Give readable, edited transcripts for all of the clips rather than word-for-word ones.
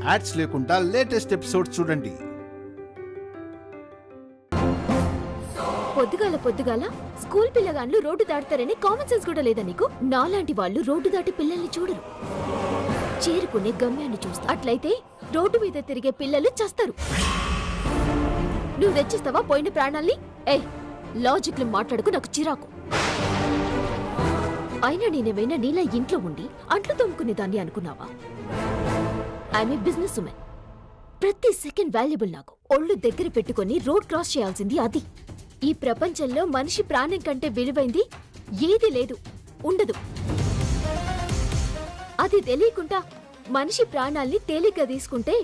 Ads లేకుండా latest episodes చూడండి. పొద్దుగాల స్కూల్ పిల్లగాళ్ళు రోడ్డు దాటుతారని కామన్ సెన్స్ కూడా లేదా నీకు? నాలాంటి వాళ్ళు రోడ్డు దాటి పిల్లల్ని చూడరు, చేరుకునే గమ్యాన్ని చూస్తా. అట్లయితే రోడ్డు మీద తిరిగే పిల్లలు చస్తారు. నువ్వు తెచ్చిస్తావా పోయిన ప్రాణాల్ని? లాజిక్లు మాట్లాడుకు, నాకు చిరాకు. అయినా నేనేమైనా నీలా ఇంట్లో ఉండి అంట్లు తోముకునేదాన్ని అనుకున్నావా? I'm a business women. ప్రతి సెకండ్ వాల్యుబుల్ నాకు. ఒళ్ళు దగ్గర పెట్టుకుని రోడ్ క్రాస్ చేయాల్సింది అది. ఈ ప్రపంచంలో మనిషి ప్రాణం కంటే విలువైంది ఏదీ లేదు, ఉండదు. అది తెలియకుండా మనిషి ప్రాణాల్ని తేలిగ్గా తీసుకుంటే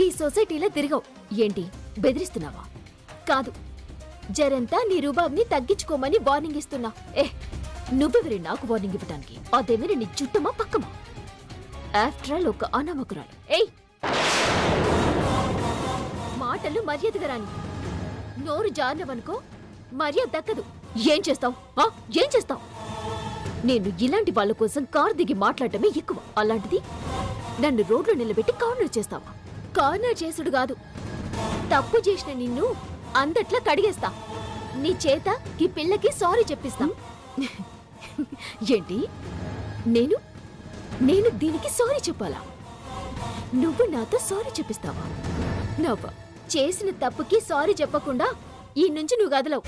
ఈ సొసైటీలో తిరగవు. ఏంటి బెదిరిస్తున్నావా? కాదు, జరంతా నీ రూబాబ్ని తగ్గించుకోమని వార్నింగ్ ఇస్తున్నా. నువ్వెవరి నాకు వార్నింగ్ ఇవ్వడానికి? అదేమైనా నీ చుట్టమా పక్కమా? ఆఫ్టర్ ఆల్ ఒక అనామకురాలు. మాటలు మర్యాదగా రాని. నోరు జారినవనుకో మర్యాద దక్కదు. ఏం చేస్తావు? నేను ఇలాంటి వాళ్ళ కోసం కారు దిగి మాట్లాడటమే ఎక్కువ. అలాంటిది నన్ను రోడ్లో నిలబెట్టి కార్నర్ చేస్తావా? కార్నర్ చేసుడు కాదు, తప్పు చేసిన నిన్ను అందట్లా కడిగేస్తా. నీ చేత ఈ పిల్లకి సారీ చెప్పిస్తా. ఏంటి? నేను దీనికి సారీ చెప్పాలా? నువ్వు నాతో సారీ చెప్పిస్తావా? నవ్వు. చేసిన తప్పుకి సారీ చెప్పకుండా ఈ నుంచి నువ్వు గదలవు.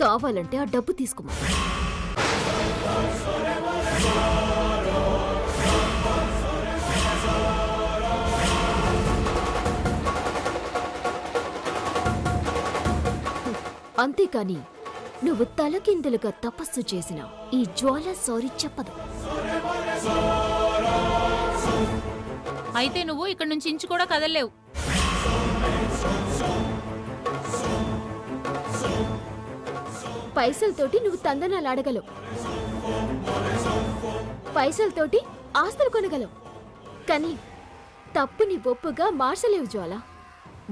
కావాలంటే ఆ డబ్బు తీసుకోమా. అంతేకాని నువ్వు తలకిందులుగా తపస్సు చేసిన ఈ జ్వాల సారీ చెప్పదు. అయితే నువ్వు ఇక్కడి నుంచి ఇంచు కూడా కదలలేవు. పైసలతోటి నువ్వు తందనాలు ఆడగలవు, పైసలతోటి ఆస్తులు కొనగలవు, కానీ తప్పుని ఒప్పుగా మార్చలేవు జ్వాల.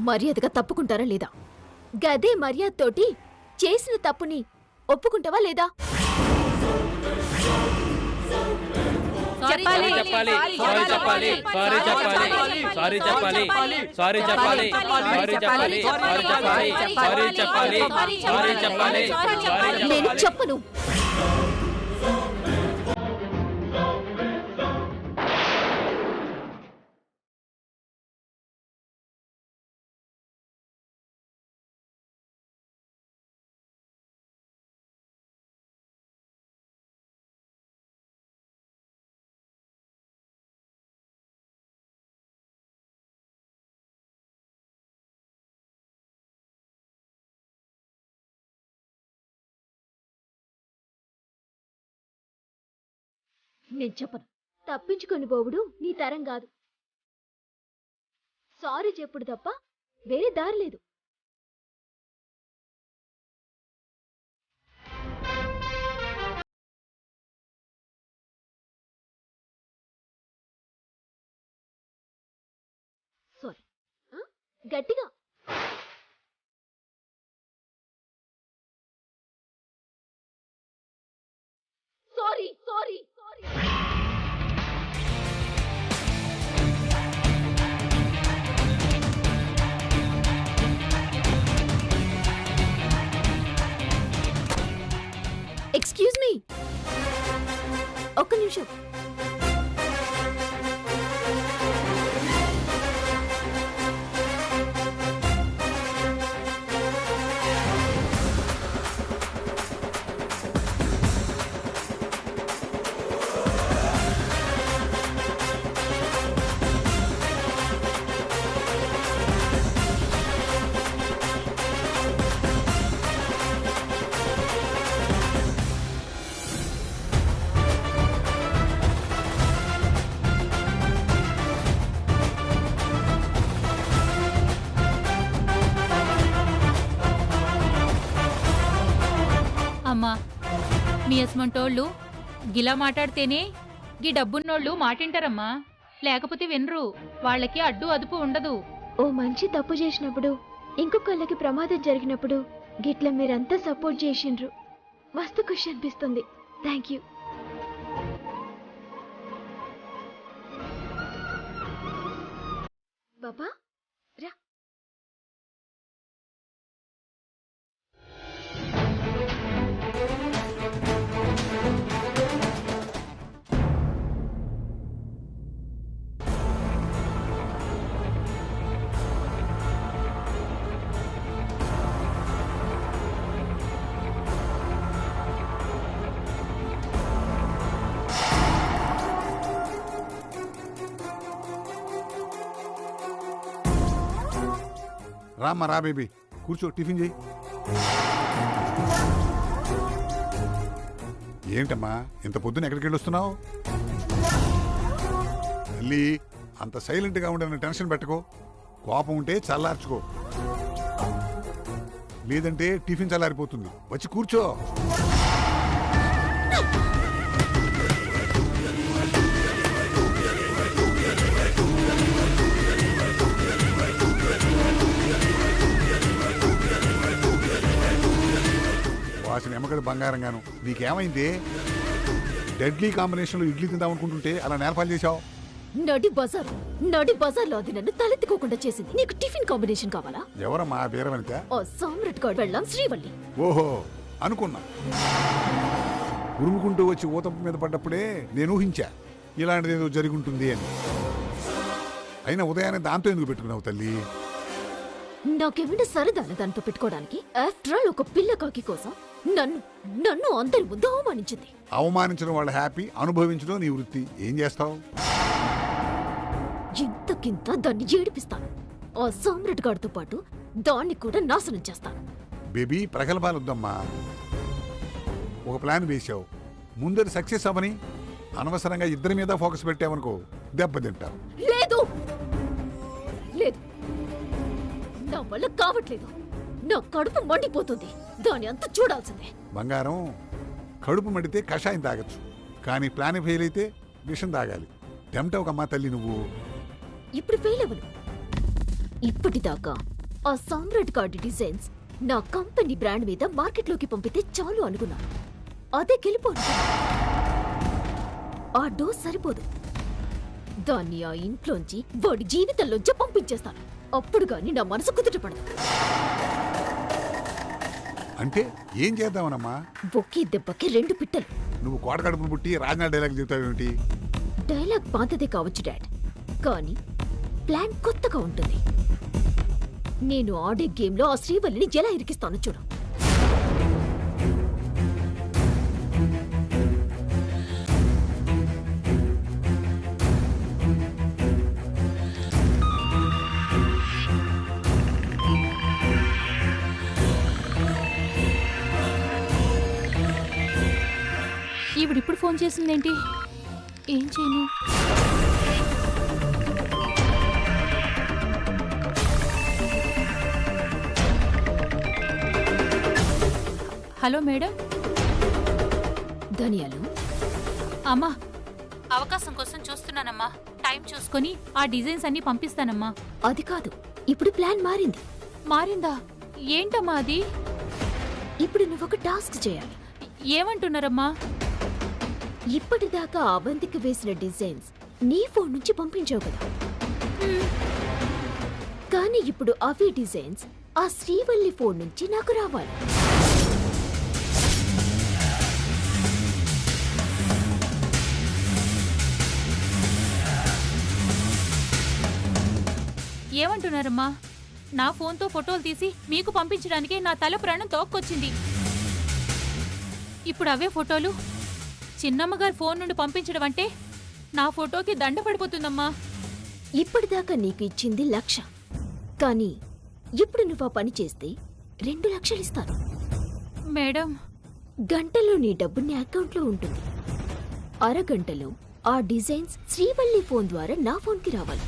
మర్యాదగా తప్పుకుంటారా లేదా? గదే మర్యాదతోటి చేసిన తప్పుని ఒప్పుకుంటావా లేదా? నేను చెప్పను. నేను చెప్పను. తప్పించుకొని పోవుడు నీ తరం కాదు. సారీ చెప్పుడు తప్ప వేరే దారి లేదు. సారీ గట్టిగా. Sorry sorry sorry. Excuse me, ఒక్క నిమిషం. మీ అసమంటోళ్ళు గిలా మాట్లాడితేనే గీ డబ్బున్నోళ్ళు మాటింటారమ్మా, లేకపోతే వినరు. వాళ్ళకి అడ్డు అదుపు ఉండదు. ఓ మంచి తప్పు చేసినప్పుడు ఇంకొకళ్ళకి ప్రమాదం జరిగినప్పుడు గిట్ల మీరంతా సపోర్ట్ చేసిండ్రు. మస్తు ఖుషి అనిపిస్తుంది. Thank you. బాబా రా. రామ్మా రా బేబీ, కూర్చో, టిఫిన్ చేయి. ఏంటమ్మా ఇంత పొద్దున ఎక్కడికి వెళ్ళొస్తున్నావు? తల్లి, అంత సైలెంట్గా ఉండే టెన్షన్ పెట్టుకో. కోపం ఉంటే చల్లార్చుకో, లేదంటే టిఫిన్ చల్లారిపోతుంది. వచ్చి కూర్చో. వాసిన ఎమ్మగడ బంగారంగాను. నీకేమైంది? డెడ్లీ కాంబినేషన్లో ఇడ్లీ తిందామనుకుంటుంటే అలా నేలపాలు చేశావు. నడి బజార్లో అది నన్ను తలెత్తుకోకుండా చేసింది. నీకు టిఫిన్ కాంబినేషన్ కావాలా? ఎవరమ్మా బీరవనిత? ఓ సామ్రాట్ గాడ్ వెళ్ళాం శ్రీవల్లి. ఓహో అనుకున్నా. ఉరుముకుంటూ వచ్చి ఊతపు మీద పడ్డప్పుడే నేను ఊహించా ఇలాంటిది ఏదో జరుగుంటుంది అని. అయినా ఉదయాన్నే దాంతో ఎందుకు పెట్టుకున్నావు తల్లి? నాకేమైనా సరదాన దాంతో పెట్టుకోవడానికి? ఆఫ్టర్ ఆల్ ఒక పిల్ల కాకి కోసం నన్ను అందరి ముందు అవమానించింది. అవమానించడం వాళ్ళ హ్యాపీ, అనుభవించడం నీ వృత్తి. ఏం చేస్తావు? ఇంతకింత దాన్ని ఏడిపిస్తాను. ఆ సామ్రాట్ గాడితో పాటు దాన్ని కూడా నాశనం చేస్తాను. బేబీ, ప్రగల్భాలొద్దమ్మా. ఒక ప్లాన్ వేసావు, ముందరి సక్సెస్ అవని అనవసరంగా ఇద్దరి మీద ఫోకస్ పెట్టావనుకో, దెబ్బతింటావు. లేదు లేదు, నా వల్ల కావట్లేదు. నా కడుపు మండిపోతుంది. దాని అంత చూడాల్సిందే. బంగారం, కడుపు మండితే కషాయం తాగొచ్చు, కానీ ప్లాన్ ఫెయిల్ అయితే విషం తాగాలి. టెంప్టవకమ్మా తల్లి నువ్వు. ఇప్పుడు ఫెయిల్ అవ్వను. ఇప్పటిదాకా ఆ సామ్రాట్ గాడి డిజైన్స్ నా కంపెనీ బ్రాండ్ మీద మార్కెట్లోకి పంపితే చాలు అనుకున్నాను. అదే గెలిపోను. ఆ డోస్ సరిపోదు. దాన్ని ఆ ఇంట్లోంచి వాడి జీవితంలోంచి పంపించేస్తాను. అప్పుడు గాని నా మనసు కుదుటపడదు. అంటే ఏం చేద్దామనమ్మా? ఒకే దెబ్బకి రెండు పిట్టలు. నువ్వు కోట కడుపును పుట్టి రాజనా డైలాగ్ చెప్తావేమిటి? డైలాగ్ పాతదే కావచ్చు డాడ్, కానీ ప్లాన్ కొత్తగా ఉంటుంది. నేను ఆడే గేమ్లో ఆ శ్రీవల్లిని ఎలా ఇరికిస్తానో చూడు. ఈవిడిప్పుడు ఫోన్ చేసిందేంటి? ఏం చేయను? Hello madam. ధనియాలు, అమ్మా, అవకాశం కోసం చూస్తున్నానమ్మా. టైం చూసుకొని ఆ డిజైన్స్ అన్ని పంపిస్తానమ్మా. అది కాదు, ఇప్పుడు ప్లాన్ మారింది. మారిందా? ఏంటమ్మా అది? ఇప్పుడు నువ్వొక టాస్క్ చేయాలి. ఏమంటున్నారమ్మా? ఇప్పటిదాకా అవంతికి వేసిన డిజైన్స్ నీ ఫోన్ నుంచి పంపించావు కదా, కానీ ఇప్పుడు అవే డిజైన్స్ ఆ శ్రీవల్లి ఫోన్ నుంచి నాకు రావాలి. ఏమంటున్నారమ్మా? నా ఫోన్తో ఫోటోలు తీసి మీకు పంపించడానికే నా తల ప్రాణం తోక్కొచ్చింది. ఇప్పుడు అవే ఫోటోలు చిన్నమ్మగారి ఫోన్ నుండి పంపించడం అంటే నా ఫోటోకి దండ పడిపోతుందమ్మా. ఇప్పటిదాకా నీకు ఇచ్చింది 1,00,000, కానీ ఇప్పుడు నువ్వు ఆ పని చేస్తే 2 లక్షలు ఇస్తాను. మేడం, గంటలో నీ డబ్బు నీ అకౌంట్లో ఉంటుంది. అరగంటలో ఆ డిజైన్స్ శ్రీవల్లి ఫోన్ ద్వారా నా ఫోన్కి రావాలి.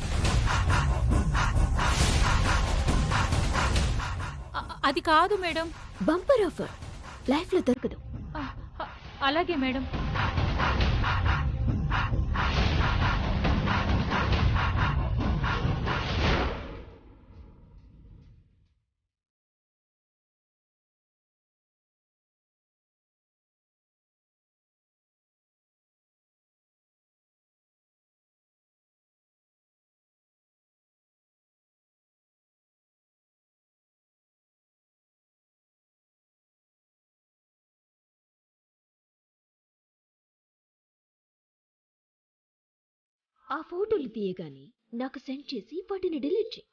అది కాదు మేడం. బంపర్ ఆఫర్, లైఫ్లో దొరకదు. అలాగే మేడం. ఆ ఫోటోలు తీయగానే నాకు సెండ్ చేసి వాటిని డిలీట్ చేయి.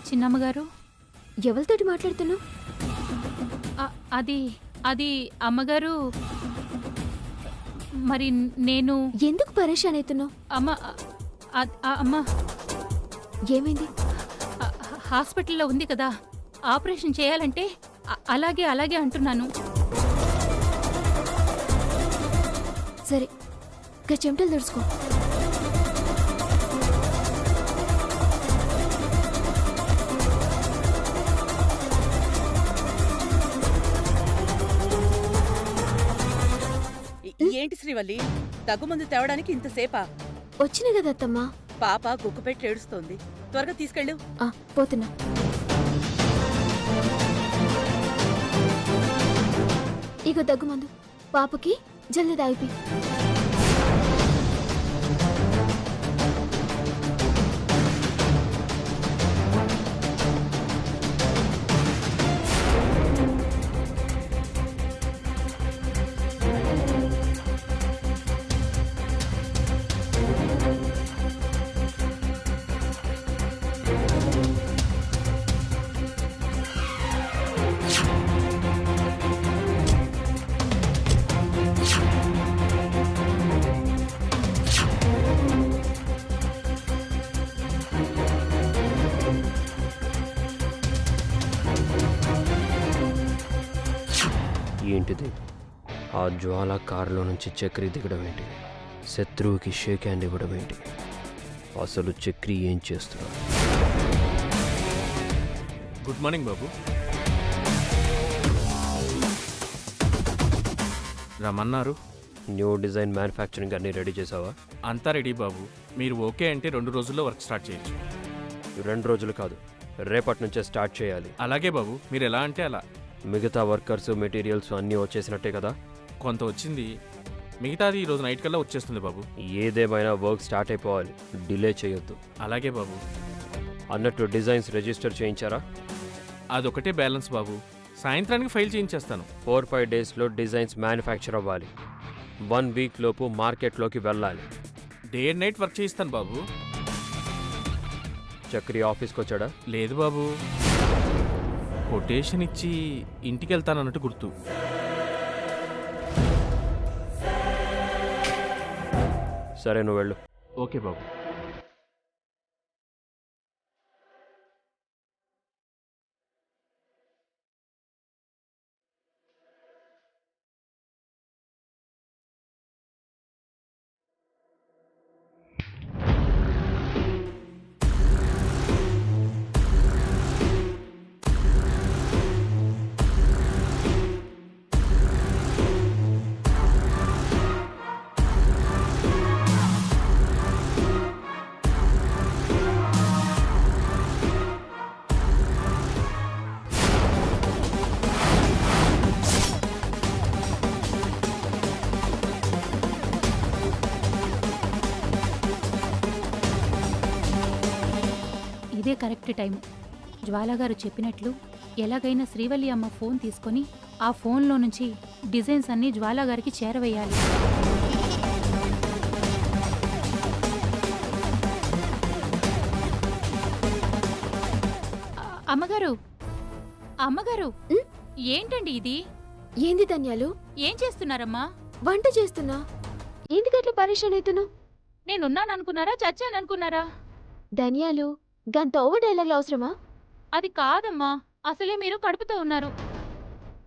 చిన్నమ్మగారు, ఎవరితోటి మాట్లాడుతున్నావు? అది అది అమ్మగారు, మరి నేను ఎందుకు పరేషాన్ అవుతున్నావు? అమ్మ అమ్మ ఏమైంది? హాస్పిటల్లో ఉంది కదా, ఆపరేషన్ చేయాలంటే అలాగే అలాగే అంటున్నాను. సరే, ఇంకా చెమటలు తుడుచుకో. ఏంటి శ్రీవల్లి, దగ్గుమందు తేవడానికి ఇంతసేపా? వచ్చిన కదా అత్తమ్మా. పాప గుక్కు పెట్టి ఏడుస్తోంది, త్వరగా తీసుకెళ్ళు. పోతున్నా. ఇగో దగ్గుమందు, పాపకి జల్ది తాగిపి. ఏంటిది? ఆ జ్వాల కారులో నుంచి చక్రి దిగడం ఏంటి? శత్రువుకి షేక్ హ్యాండ్ ఇవ్వడం ఏంటి? అసలు చక్రి ఏం చేస్తున్నాడు? గుడ్ మార్నింగ్ బాబు. రమ్మన్నారు. న్యూ డిజైన్ మ్యానుఫ్యాక్చరింగ్ అన్నీ రెడీ చేసావా? అంతా రెడీ బాబు. మీరు ఓకే అంటే 2 రోజుల్లో వర్క్ స్టార్ట్ చేయొచ్చు. 2 రోజులు కాదు, రేపటి నుంచే స్టార్ట్ చేయాలి. అలాగే బాబు, మీరు ఎలా అంటే అలా. మిగతా వర్కర్స్, మెటీరియల్స్ అన్నీ వచ్చేసినట్టే కదా? కొంత వచ్చింది, మిగతాది ఈరోజు నైట్ కల్లా వచ్చేస్తుంది బాబు. ఏదేమైనా వర్క్ స్టార్ట్ అయిపోవాలి, డిలే చేయొద్దు. అలాగే బాబు. అన్నట్టు డిజైన్స్ రిజిస్టర్ చేయించారా? అదొకటే బ్యాలెన్స్ బాబు, సాయంత్రానికి ఫైల్ చేయించేస్తాను. 4-5 డేస్లో డిజైన్స్ మ్యానుఫ్యాక్చర్ అవ్వాలి. 1 వీక్ లోపు మార్కెట్లోకి వెళ్ళాలి. డే అండ్ నైట్ వర్క్ చేయిస్తాను బాబు. చక్రి ఆఫీస్కి వచ్చాడా? లేదు బాబు, కొటేషన్ ఇచ్చి ఇంటికి వెళ్తానన్నట్టు గుర్తు. సరే, నువ్వు వెళ్ళు. ఓకే బాబు. ఇదే కరెక్ట్ టైం. జ్వాలగారు చెప్పినట్లు ఎలాగైనా శ్రీవల్లి అమ్మ ఫోన్ తీసుకొని ఆ ఫోన్లో నుంచి డిజైన్స్ అన్నీ జ్వాలగారికి చేరవేయాలి. అమ్మగారు, అమ్మగారు, ఏంటండి ఇది? ఏంది ధన్యాలు? ఏం చేస్తున్నారమ్మా? వంట చేస్తున్నా. ఎందుకట్లా పరేషాన్ అవుతున్నావు? నేనున్నాననుకున్నారా, చచ్చాననుకున్నారా? ధన్యాలు, గంత ఓవర్ డైలాగ్ అవసరమా? అది కాదమ్మా, అసలే మీరు కడుపుతో ఉన్నారు.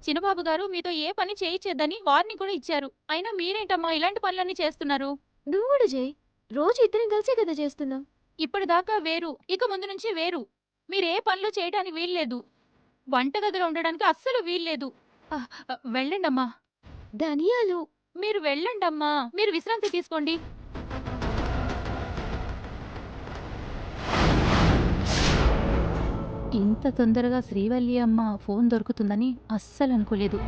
చిన్నబాబు గారు మీతో ఏ పని చేయించేద్దని వార్నింగ్ కూడా ఇచ్చారు. అయినా మీరేంటమ్మా ఇలాంటి పనులన్నీ చేస్తున్నారు? నువ్వు కూడా చేయి. రోజు ఇద్దరం కలిసే కదా చేస్తున్నాం. ఇప్పటిదాకా వేరు, ఇక ముందు నుంచి వేరు. మీరే పనులు చేయడానికి వీల్లేదు, వంటగదిలో ఉండడానికి అస్సలు వీల్లేదు. వెళ్ళండమ్మా. ధనియాలు, మీరు వెళ్ళండమ్మా, మీరు విశ్రాంతి తీసుకోండి. ఇంత తొందరగా శ్రీవల్లి అమ్మ ఫోన్ దొరుకుతుందని అస్సలు అనుకోలేదు.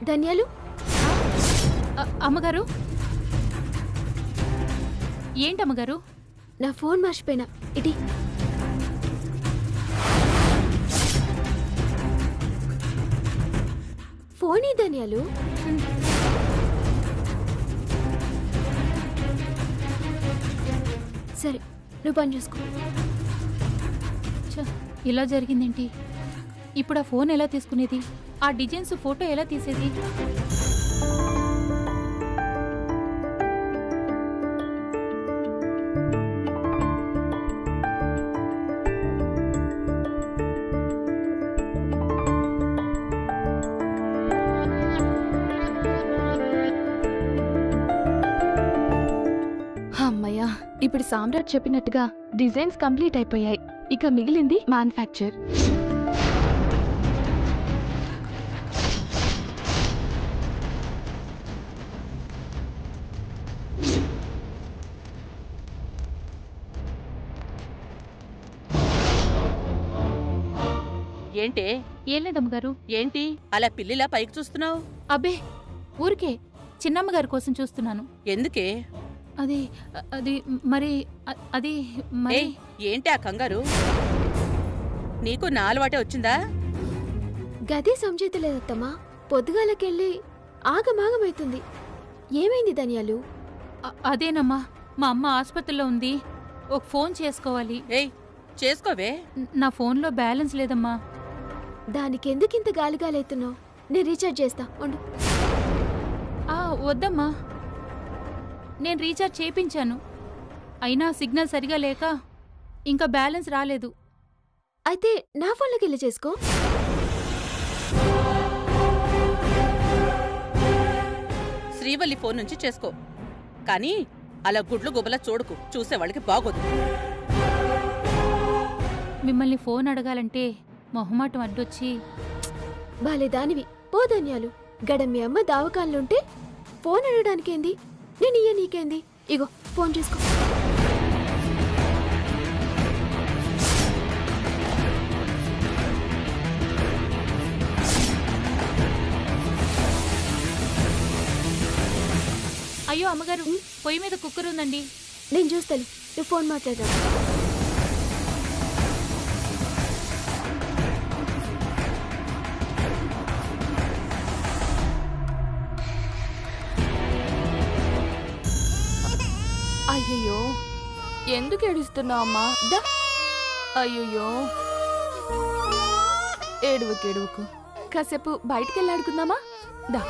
ధనియాలు. అమ్మగారు, ఏంటమ్మగారు? నా ఫోన్ మర్చిపోయినా, ఇటీ. ఫోన్ ఈ ధనియాలు. సరే, నువ్వు పని చూసుకో. ఇలా జరిగిందేంటి? ఇప్పుడు ఆ ఫోన్ ఎలా తీసుకునేది? ఆ డిజైన్స్ ఫోటో ఎలా తీసేది? అమ్మయ్యా, ఇప్పుడు సామ్రాట్ చెప్పినట్టుగా డిజైన్స్ కంప్లీట్ అయిపోయాయి. ఇక మిగిలింది మ్యానుఫ్యాక్చర్. ఏంటే? ఏం లేదమ్మగారు. ఏంటి అలా పిల్లిలా పైకి చూస్తున్నావు? అబ్బే, ఊరికే చిన్నమ్మగారి కోసం చూస్తున్నాను. ఎందుకే? అది అది మరి అది మరి ఏయ్, ఏంటి ఆ కంగారు? నీకు నా అలవాటే వచ్చిందా? గది సంజేతలేదత్తమ్మా. పొద్దుగాలకెళ్ళి ఆగమాగమైతుంది. ఏమైంది ధనియాలు? అదేనమ్మా, మా అమ్మ ఆసుపత్రిలో ఉంది. ఒక ఫోన్ చేసుకోవాలి. ఏయ్, చేసుకోవే. నా ఫోన్లో బ్యాలెన్స్ లేదమ్మా. దానికెందుకింత గాలిగాలైతున్నావు? నేను రీఛార్జ్ చేస్తా, ఉండు. వద్దమ్మా, నేను రీఛార్జ్ చేయించాను. అయినా సిగ్నల్ సరిగా లేక ఇంకా బ్యాలెన్స్ రాలేదు. అయితే నా ఫోన్లోకి వెళ్ళి చేసుకో. శ్రీవల్లి ఫోన్ నుంచి చేసుకో, కానీ అలా గుడ్లు గుబలా చూడకు, చూసేవాళ్ళకి బాగోదు. మిమ్మల్ని ఫోన్ అడగాలంటే మొహమాటం అడ్డొచ్చి. బాలే దానివి, పో ధన్యాలు. గడ మీ అమ్మ దావకాన్లుంటే ఫోన్ అడగడానికేంది? నేను ఇయ్య నీకేంది? ఇగో ఫోన్ చేసుకో. అయ్యో అమ్మగారు, పొయ్యి మీద కుక్కర్ ఉందండి. నేను చూస్తాను, నువ్వు ఫోన్ మాట్లాడరా. అయ్యయ్యో, ఎందుకు ఏడుస్తున్నావు అమ్మా? దా. అయ్యయ్యో, ఏడువకు ఏడువకు. కాసేపు బయటికెళ్ళి ఆడుకుందామా? దా.